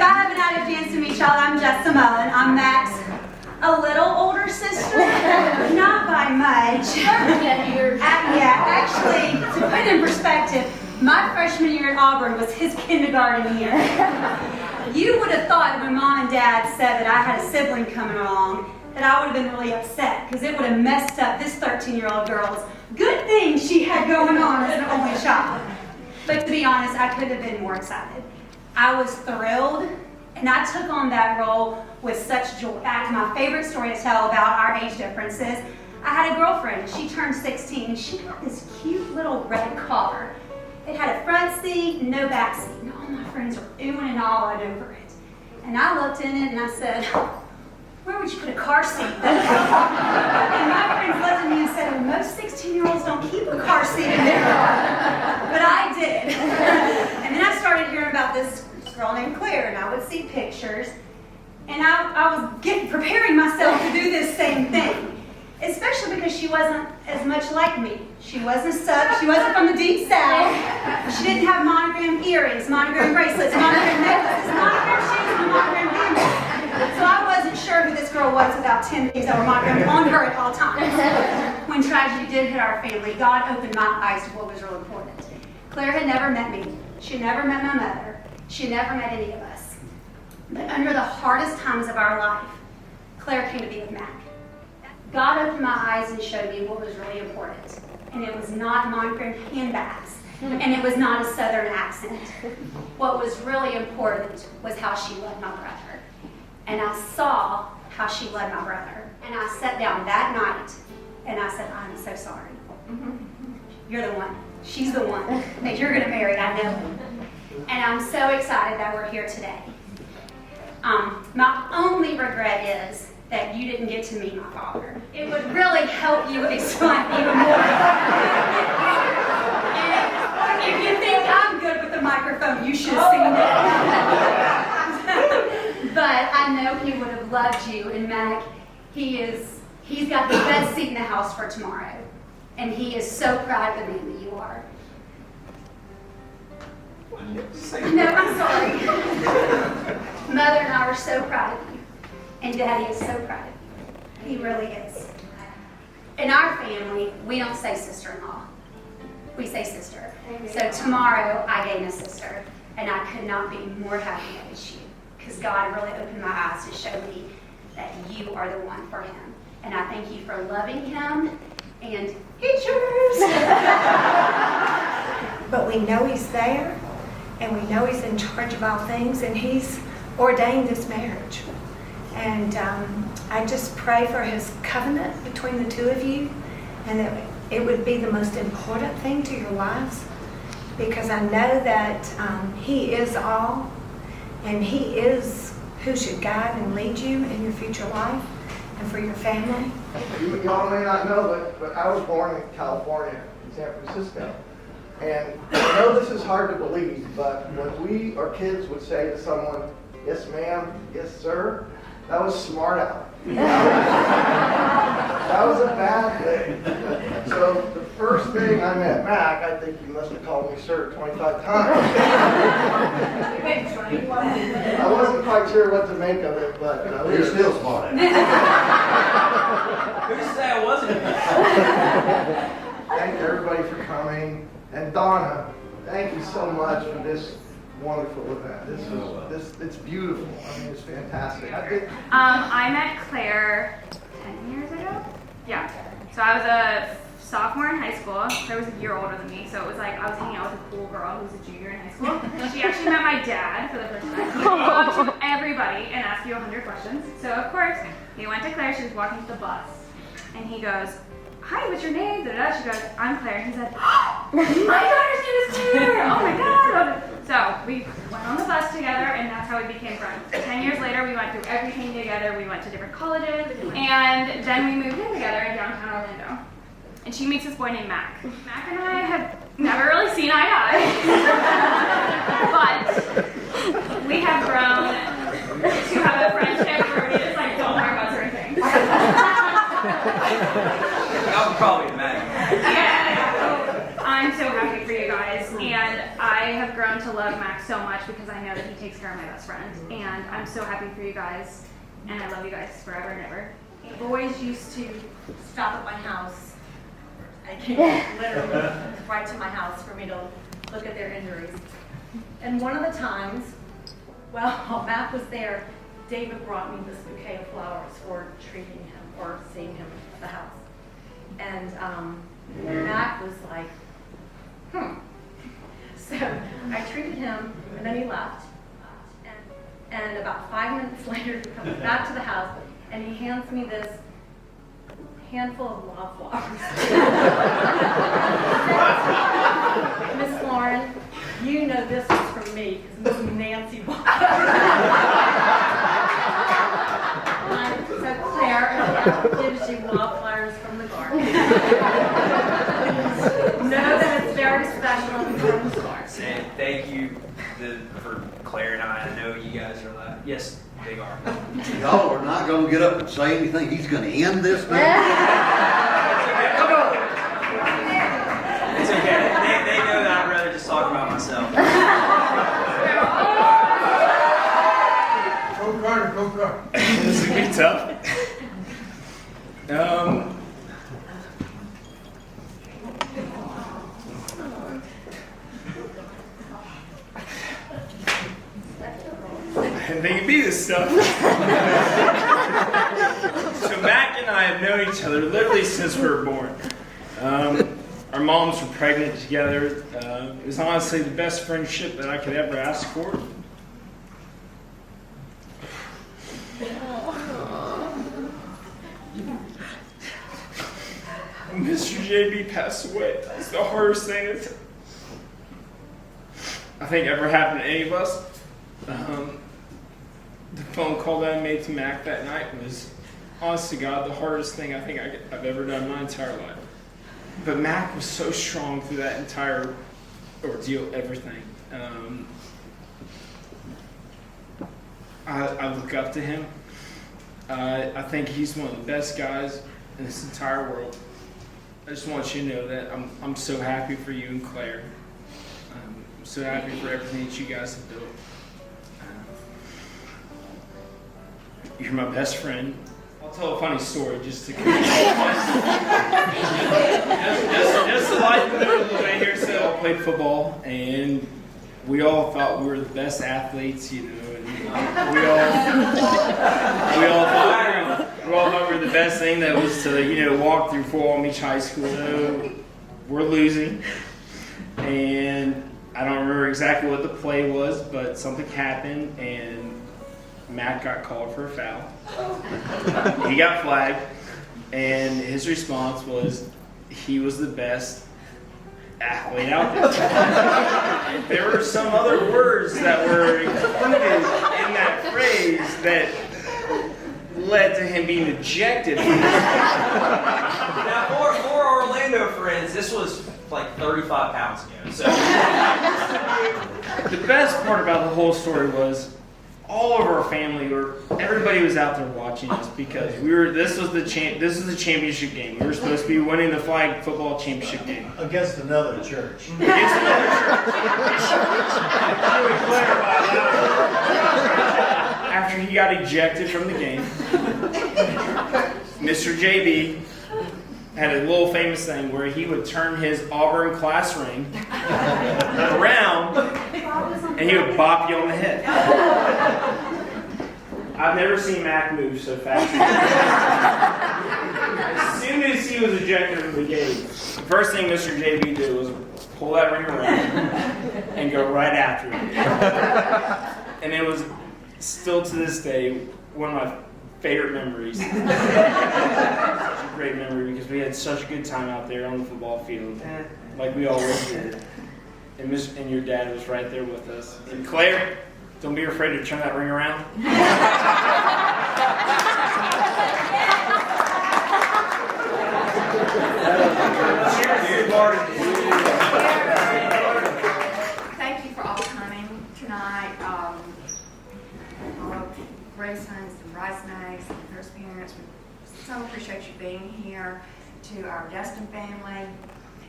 I haven't had a chance to meet y'all, I'm Jessa Mullen. I'm Mac's a little older sister, not by much. Actually, to put it in perspective, my freshman year at Auburn was his kindergarten year. You would have thought when Mom and Dad said that I had a sibling coming along that I would have been really upset because it would have messed up this 13-year-old girl's good thing she had going on as an only child. But to be honest, I couldn't have been more excited. I was thrilled, and I took on that role with such joy. In fact, my favorite story to tell about our age differences, I had a girlfriend. She turned 16, and she got this cute little red car. It had a front seat, no back seat, and all my friends were oohing and awing over it. And I looked in it, and I said, where would you put a car seat? And my friends looked at me and said, well, most 16-year-olds don't keep a car seat in their car. But I did. And then I started hearing about this girl named Claire, and I would see pictures. And I was preparing myself to do this same thing, especially because she wasn't as much like me. She wasn't she wasn't from the deep south. She didn't have monogram earrings, monogram bracelets, monogram necklaces, monogram shoes, and monogram handbags. So I wasn't sure who this girl was without 10 things that were monogrammed on her at all times. When tragedy did hit our family, God opened my eyes to what was real important. Claire had never met me. She never met my mother. She never met any of us. But under the hardest times of our life, Claire came to be with Mac. God opened my eyes and showed me what was really important. And it was not monogrammed handbags. And it was not a southern accent. What was really important was how she loved my brother. And I saw how she loved my brother. And I sat down that night and I said, I'm so sorry. You're the one. She's the one that you're going to marry, I know. And I'm so excited that we're here today. My only regret is that you didn't get to meet my father. It would really help you explain even more. And if you think I'm good with the microphone, you should have seen it. But I know he would have loved you, and Mac, he's got the best seat in the house for tomorrow. And he is so proud of the man that you are. No, I'm sorry. Mother and I are so proud of you. And Daddy is so proud of you. He really is. In our family, we don't say sister-in-law. We say sister. So tomorrow, I gain a sister. And I could not be more happy that it's you. Because God really opened my eyes to show me that you are the one for him. And I thank you for loving him. And it's yours. But we know he's there. And we know he's in charge of all things. And he's ordained this marriage. And I just pray for his covenant between the two of you, and that it would be the most important thing to your lives, because I know that he is all, and he is who should guide and lead you in your future life and for your family. Y'all may not know, but I was born in California, in San Francisco. And I know this is hard to believe, but when we or kids would say to someone, yes ma'am, yes sir, that was smart out. That was a bad thing. So the first thing I met Mac, I think you must have called me sir 25 times. I wasn't quite sure what to make of it, but You're still smart. Who said I wasn't? thank everybody for coming. And Donna, thank you so much for this wonderful event. It's beautiful. I mean, it's fantastic. I met Claire 10 years ago. Yeah. So I was a sophomore in high school. Claire was a year older than me, so it was like I was hanging out with a cool girl who was a junior in high school. She actually met my dad for the first time. He would go up to everybody and ask you 100 questions. So of course, he went to Claire. She was walking to the bus, and he goes, hi, what's your name? Da-da-da. She goes, I'm Claire. And he said, oh, my daughter's name is Claire. Oh my God. So we went on the bus together, and that's how we became friends. 10 years later, we went through everything together. We went to different colleges, and then we moved in together in downtown Orlando. And she meets this boy named Mac. Mac and I have never really seen eye to eye, but we have grown to have a friendship where we just like don't talk about certain things. I would probably imagine. Yeah. I'm so happy for you guys, and And I have grown to love Mac so much because I know that he takes care of my best friend. And I'm so happy for you guys, and I love you guys forever and ever. The boys used to stop at my house. I came literally right to my house for me to look at their injuries. And one of the times, while Mac was there, David brought me this bouquet of flowers for treating him or seeing him at the house. And Mac was like, So I treated him, and then he left. And about 5 minutes later, he comes back to the house, and he hands me this handful of wildflowers. Miss Lauren, you know this was from me, because Miss Nancy bought it. So Claire gives you wildflowers from the garden. Know that it's very special and from the garden. And thank you for Claire and I. I know you guys are like, yes, they are. Y'all are not going to get up and say anything. He's going to end this thing. It's okay. They know that I'd rather just talk about myself. Go Carter. This is going to be tough. I didn't think it'd be this stuff. So Mac and I have known each other literally since we were born. Our moms were pregnant together. It was honestly the best friendship that I could ever ask for. When Mr. JB passed away, that was the hardest thing that I think ever happened to any of us. The phone call that I made to Mac that night was, honest to God, the hardest thing I think I've ever done in my entire life. But Mac was so strong through that entire ordeal, everything. I look up to him. I think he's one of the best guys in this entire world. I just want you to know that I'm so happy for you and Claire. I'm so happy for everything that you guys have built. You're my best friend. I'll tell a funny story just to just to lighten the mood a little bit here. So I played football, and we all thought we were the best athletes, you know. And we all thought we were the best thing that was to, you know, walk through Fort Walton Beach High School. So we're losing, and I don't remember exactly what the play was, but something happened, and Matt got called for a foul. He got flagged, and his response was he was the best athlete out there. There were some other words that were included in that phrase that led to him being ejected from this. Now, for our Orlando friends, this was like 35 pounds ago. So The best part about the whole story was all of our family, everybody was out there watching us because this was the championship game. We were supposed to be winning the flag football championship game Against another church. against another church. Let me clarify that. After he got ejected from the game, Mr. JB had a little famous thing where he would turn his Auburn class ring around and he would bop you on the head. I've never seen Mac move so fast. As soon as he was ejected from the game, the first thing Mr. JB did was pull that ring around and go right after him. And it was still to this day one of my favorite memories. Such a great memory because we had such a good time out there on the football field, like we always did. And your dad was right there with us. And Claire, don't be afraid to turn that ring around. Thank you for all coming tonight. All of grandsons and bridesmaids and first parents, we so appreciate you being here. To our Destin family,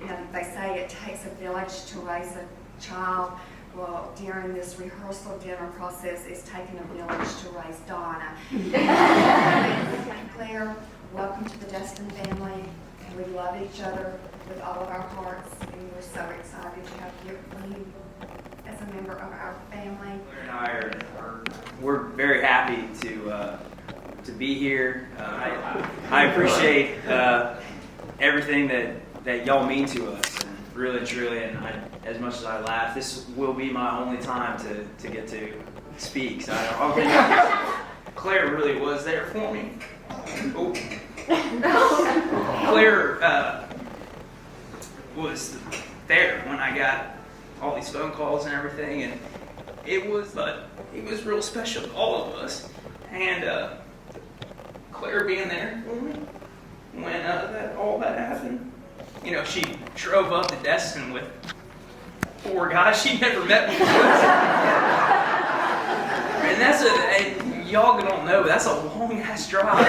you know, they say it takes a village to raise a child. Well, during this rehearsal dinner process, it's taken a village to raise Donna. Claire, welcome to the Destin family. We love each other with all of our hearts, and we're so excited to have you as a member of our family. Claire and I we're very happy to be here. I appreciate everything that y'all mean to us, and really, truly, and as much as I laugh, this will be my only time to get to speak. So I don't think Claire really was there for me. Oh. Claire was there when I got all these phone calls and everything, and it was real special to all of us. And Claire being there when all that happened, you know, she drove up to Destin with 4 guys she never met before. And y'all don't know, that's a long ass drive.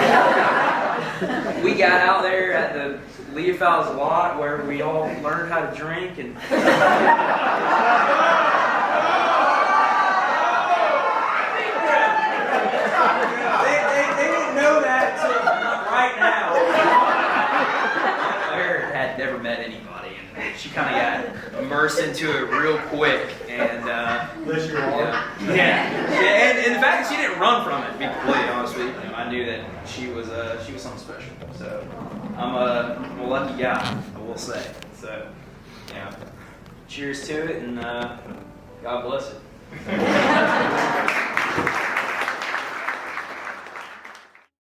We got out there at the Leofow's lot where we all learned how to drink, and they didn't know that till right now. Claire had never met anybody, and she kind of got immersed into it real quick. And and the fact that she didn't run from it, to be completely honest with you, I knew that she was something special. So I'm a lucky guy, I will say. So yeah, cheers to it, and God bless it.